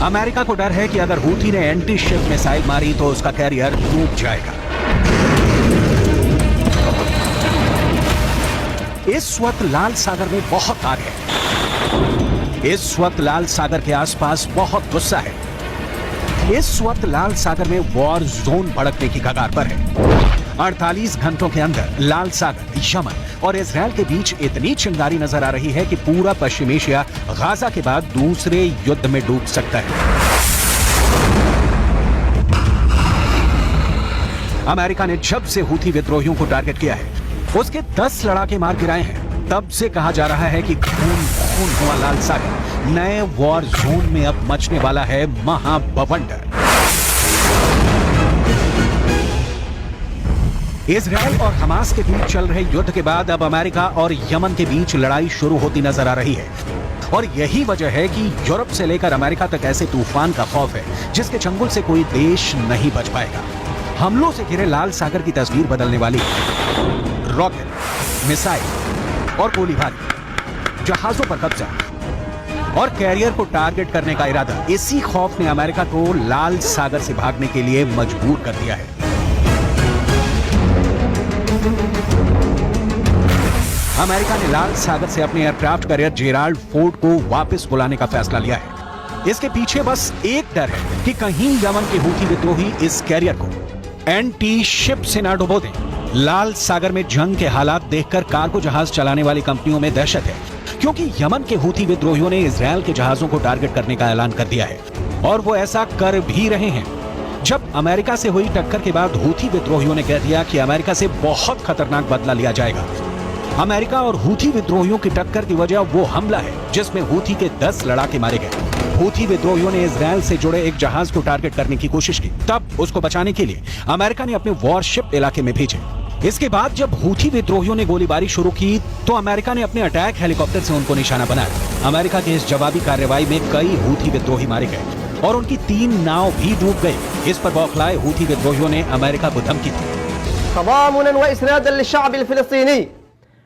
America को डर है कि अगर हूथी ने एंटी शिप मिसाइल मारी तो उसका कैरियर डूब जाएगा। इस वक्त लाल सागर में बहुत आग है। इस वक्त लाल सागर के आसपास बहुत गुस्सा है। इस वक्त लाल सागर में वॉर जोन भड़कने की कगार पर है। 48 घंटों के अंदर लाल सागर, यमन और इजराइल के बीच इतनी चिंगारी नजर आ रही है कि पूरा पश्चिम एशिया गाजा के बाद दूसरे युद्ध में डूब सकता है। अमेरिका ने जब से हूथी विद्रोहियों को टारगेट किया है, उसके 10 लड़ाके मार गिराए हैं। तब से कहा जा रहा है कि खून खून हुआ लाल सागर नए वॉर जोन में अब मचने वाला है महाबवंडर। इजराइल और हमास के बीच चल रहे युद्ध के बाद अब अमेरिका और यमन के बीच लड़ाई शुरू होती नजर आ रही है। और यही वजह है कि यूरोप से लेकर अमेरिका तक ऐसे तूफान का खौफ है जिसके चंगुल से कोई देश नहीं बच पाएगा। हमलों से घिरे लाल सागर की तस्वीर बदलने वाली रॉकेट, मिसाइल और गोलीबारी, जहाजों पर कब्जा और कैरियर को टारगेट करने का इरादा, इसी खौफ ने अमेरिका को लाल सागर से भागने के लिए मजबूर कर दिया है। अमेरिका ने लाल सागर से अपने एयरक्राफ्ट कैरियर जेराल्ड फोर्ड को वापस बुलाने का फैसला लिया है। इसके पीछे बस एक डर है कि कहीं यमन के हूथी विद्रोही इस कैरियर को एंटी शिप से ना डुबो दें। लाल सागर में जंग के हालात देखकर कार्गो जहाज चलाने वाली कंपनियों में दहशत है, क्योंकि यमन के हूथी विद्रोहियों ने इजराइल के जहाजों को टारगेट करने का ऐलान कर दिया है और वो ऐसा कर भी रहे हैं। जब अमेरिका से हुई टक्कर के बाद हूथी विद्रोहियों ने कह दिया कि अमेरिका से बहुत खतरनाक बदला लिया जाएगा। अमेरिका और हूथी विद्रोहियों की टक्कर की वजह वो हमला है जिसमें हूथी के 10 लड़ाके मारे गए। हूथी विद्रोहियों ने इजराइल से जुड़े एक जहाज को टारगेट करने की कोशिश की। तब उसको बचाने के लिए अमेरिका ने अपने वॉरशिप इलाके में भेजे। इसके बाद जब हूथी विद्रोहियों ने गोलीबारी शुरू की तो अमेरिका ने अपने अटैक हेलीकॉप्टर से उनको निशाना बनाया। अमेरिका के इस जवाबी कार्रवाई में कई हूथी विद्रोही मारे गए और उनकी 3 नाव भी डूब गई। इस पर बौखलाए हूथी विद्रोहियों ने अमेरिका को धमकी दी। तज़ामुनन व इसनादन लिश्शअब अलफलस्तीनी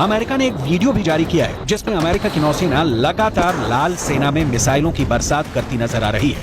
अमेरिका ने एक वीडियो भी जारी किया है जिसमें अमेरिका की नौसेना लगातार लाल सेना में मिसाइलों की बरसात करती नजर आ रही है।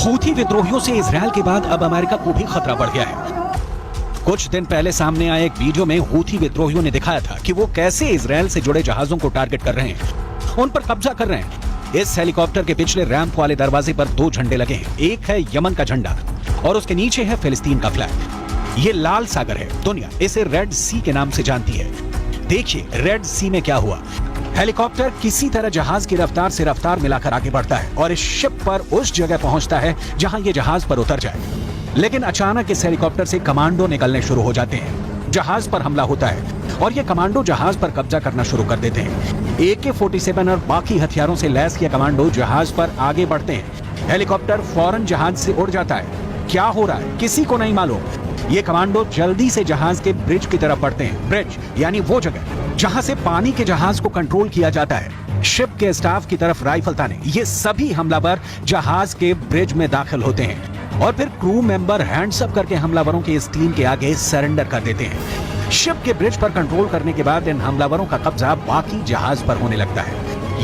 हूथी विद्रोहियों से इजराइल के बाद अब अमेरिका को भी खतरा बढ़ गया है। कुछ दिन पहले सामने आए एक वीडियो में हूथी विद्रोहियों ने दिखाया था कि वो कैसे इजराइल से जुड़े जहाजों को टारगेट कर रहे हैं, उन पर कब्जा कर रहे हैं। इस हेलीकॉप्टर के पिछले रैंप वाले दरवाजे पर 2 झंडे लगे हैं। एक है यमन का झंडा और उसके नीचे है फिलिस्तीन का फ्लैग। ये लाल सागर है, दुनिया इसे रेड सी के नाम से जानती है। देखिए रेड सी में क्या हुआ। हेलीकॉप्टर किसी तरह जहाज की रफ्तार से रफ्तार मिलाकर आगे बढ़ता है और इस शिप पर उस जगह पहुंचता है जहां ये जहाज पर उतर जाए। लेकिन अचानक इस हेलीकॉप्टर से कमांडो निकलने शुरू हो जाते हैं। जहाज पर हमला होता है और ये कमांडो जहाज पर कब्जा करना शुरू कर देते हैं। AK-47 और बाकी हथियारों से लैस ये कमांडो जहाज पर आगे बढ़ते हैं। हेलीकॉप्टर फौरन जहाज से उड़ जाता है। क्या हो रहा है किसी को नहीं मालूम। ये कमांडो जल्दी से जहाज के ब्रिज की तरफ बढ़ते हैं। ब्रिज यानी वो जगह जहां से पानी के जहाज को कंट्रोल किया जाता है। शिप के स्टाफ की तरफ राइफल ताने ये सभी हमलावर जहाज के ब्रिज में दाखिल होते हैं और फिर क्रू मेंबर हैंड्स अप करके हमलावरों के इस टीम के आगे सरेंडर कर देते हैं। शिप के ब्रिज पर कंट्रोल करने के बाद इन हमलावरों का कब्जा बाकी जहाज पर होने लगता है।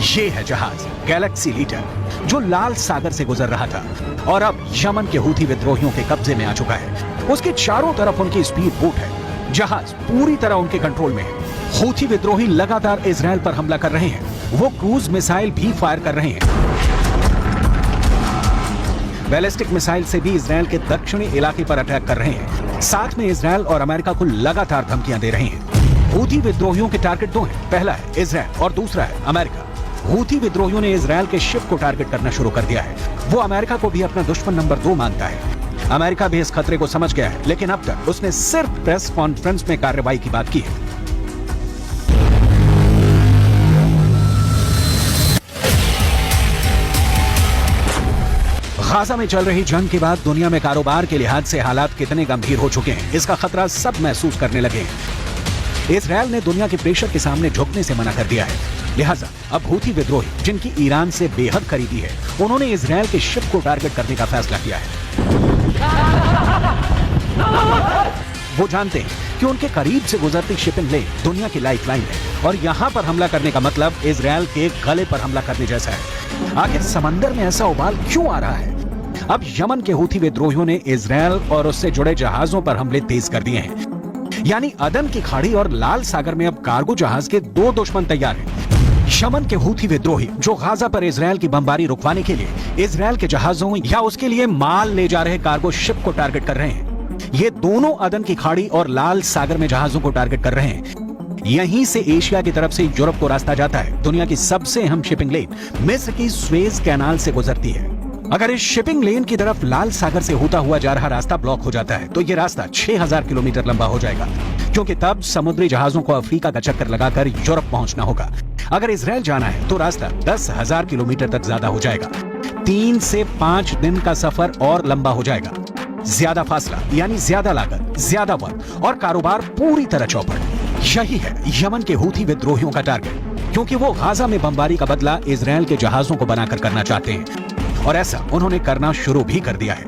ये है जहाज गैलेक्सी लीडर जो लाल सागर से गुजर रहा था और अब यमन के हूथी विद्रोहियों के कब्जे में आ चुका है। उसके चारों तरफ उनकी स्पीड बोट है। जहाज पूरी तरह उनके कंट्रोल में है। हूथी विद्रोही लगातार इजराइल पर हमला कर रहे हैं। वो क्रूज मिसाइल भी फायर कर रहे हैं। बैलिस्टिक मिसाइल से भी इजराइल के दक्षिणी इलाके पर अटैक कर रहे हैं। साथ में इजराइल और अमेरिका को लगातार धमकियां दे रहे हैं। हूथी विद्रोहियों के टारगेट 2 हैं। पहला है इजराइल और दूसरा है अमेरिका। हूथी विद्रोहियों ने इजरायल के शिप को टारगेट करना शुरू कर दिया है। वो अमेरिका को भी अपना दुश्मन नंबर 2 मानता है। अमेरिका भी इस खतरे को समझ गया है, लेकिन अब तक उसने सिर्फ प्रेस कॉन्फ्रेंस में कार्रवाई की बात की है। गाजा में चल रही जंग के बाद दुनिया में कारोबार के लिहाज से हालात कितने गंभीर हो चुके हैं, इसका खतरा सब महसूस करने लगे हैं। इजरायल ने दुनिया के प्रेशर के सामने झुकने से मना कर दिया है। लिहाजा अब हूथी विद्रोही, जिनकी ईरान से बेहद खरीदी है, उन्होंने इजरायल के शिप को टारगेट करने का फैसला किया है। वो जानते हैं कि उनके करीब से गुजरती शिपिंग लेन दुनिया की लाइफलाइन है और यहां पर हमला करने का मतलब इजरायल के गले पर हमला करने जैसा है। आखिर समंदर में ऐसा उबाल क्यों आ रहा है? अब यमन के हूथी विद्रोहियों ने इजरायल और उससे जुड़े जहाजों पर हमले तेज कर दिए हैं। यानी अदन की खाड़ी और लाल सागर में अब कार्गो जहाज के 2 दुश्मन तैयार हैं। यमन के हूथी विद्रोही जो गाजा पर इजरायल की बमबारी रुकवाने के लिए इजरायल के जहाजों या उसके लिए माल ले जा रहे कार्गो शिप को टारगेट कर रहे हैं। ये दोनों अदन की खाड़ी और लाल सागर में जहाजों को टारगेट कर रहे हैं। यहीं से एशिया की तरफ से यूरोप को रास्ता जाता है। दुनिया की सबसे अहम शिपिंग लेन मिस्र की स्वेज कैनाल से गुजरती है। अगर इस शिपिंग लेन की तरफ लाल सागर से होता हुआ जा रहा रास्ता ब्लॉक हो जाता है तो ये रास्ता 6000 किलोमीटर लंबा हो जाएगा, क्योंकि तब समुद्री जहाजों को अफ्रीका का चक्कर लगाकर यूरोप पहुंचना होगा। अगर इजरायल जाना है तो रास्ता 10,000 किलोमीटर तक ज्यादा हो जाएगा। 3 से 5 दिन का सफर और लंबा हो जाएगा। ज्यादा फासला यानी ज्यादा लागत, ज्यादा वक्त और कारोबार पूरी तरह चौपट। यही है यमन के हूथी विद्रोहियों का टारगेट, क्योंकि वो गाजा में बमबारी का बदला इजरायल के जहाजों को बनाकर करना चाहते हैं और ऐसा उन्होंने करना शुरू भी कर दिया है।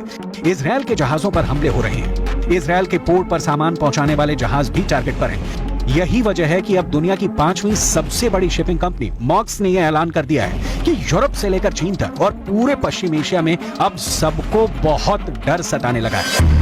इजरायल के जहाजों पर हमले हो रहे हैं। इजरायल के पोर्ट पर सामान पहुंचाने वाले जहाज भी टारगेट पर हैं। यही वजह है कि अब दुनिया की 5वीं सबसे बड़ी शिपिंग कंपनी मॉक्स ने यह ऐलान कर दिया है कि यूरोप से लेकर चीन तक और पूरे पश्चिम एशिया में अब सबको बहुत डर सताने लगा है।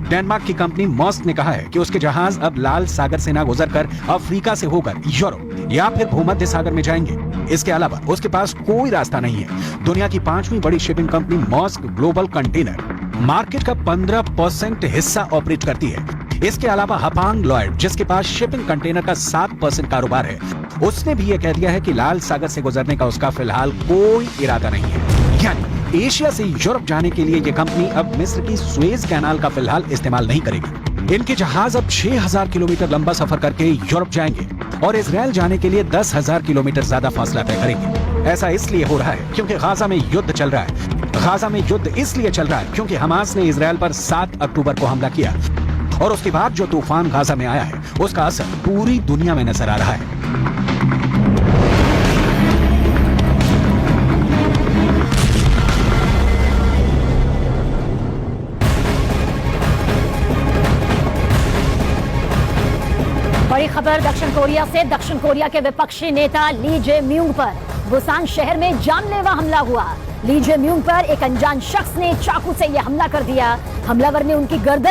डेनमार्क की कंपनी मॉस्क ने कहा है कि उसके जहाज अब लाल सागर से ना गुजरकर अफ्रीका से होकर यूरोप या फिर भूमध्य सागर में जाएंगे। इसके अलावा उसके पास कोई रास्ता नहीं है। दुनिया की 5वीं बड़ी shipping company Maersk global container market का 15% हिस्सा ऑपरेट करती है। इसके अलावा हपांग लॉयड, जिसके पास शिपिंग कंटेनर का 7% कारोबार है, उसने भी यह कह दिया है कि लाल सागर से गुजरने का उसका फिलहाल कोई इरादा नहीं है। यानी एशिया से यूरोप जाने के लिए यह कंपनी अब मिस्र की स्वेज कैनाल का फिलहाल इस्तेमाल नहीं करेगी। इनके जहाज अब 6000 किलोमीटर लंबा सफर करके यूरोप जाएंगे और इजरायल जाने के लिए 10,000 किलोमीटर ज्यादा फासला तय करेंगे। ऐसा इसलिए हो रहा है क्योंकि गाजा में युद्ध चल रहा है। गाजा में युद्ध इसलिए चल रहा है क्योंकि हमास ने इजरायल पर 7 अक्टूबर को हमला किया और उसके बाद जो तूफान गाजा में आया है उसका असर पूरी दुनिया में नजर आ रहा है। बड़ी खबर दक्षिण कोरिया से। दक्षिण कोरिया के विपक्षी नेता ली जे म्यूंग पर बुसान शहर में जानलेवा हमला हुआ। ली जे म्यूंग पर एक अनजान शख्स ने चाकू से यह हमला कर दिया। हमलावर ने उनकी गर्दन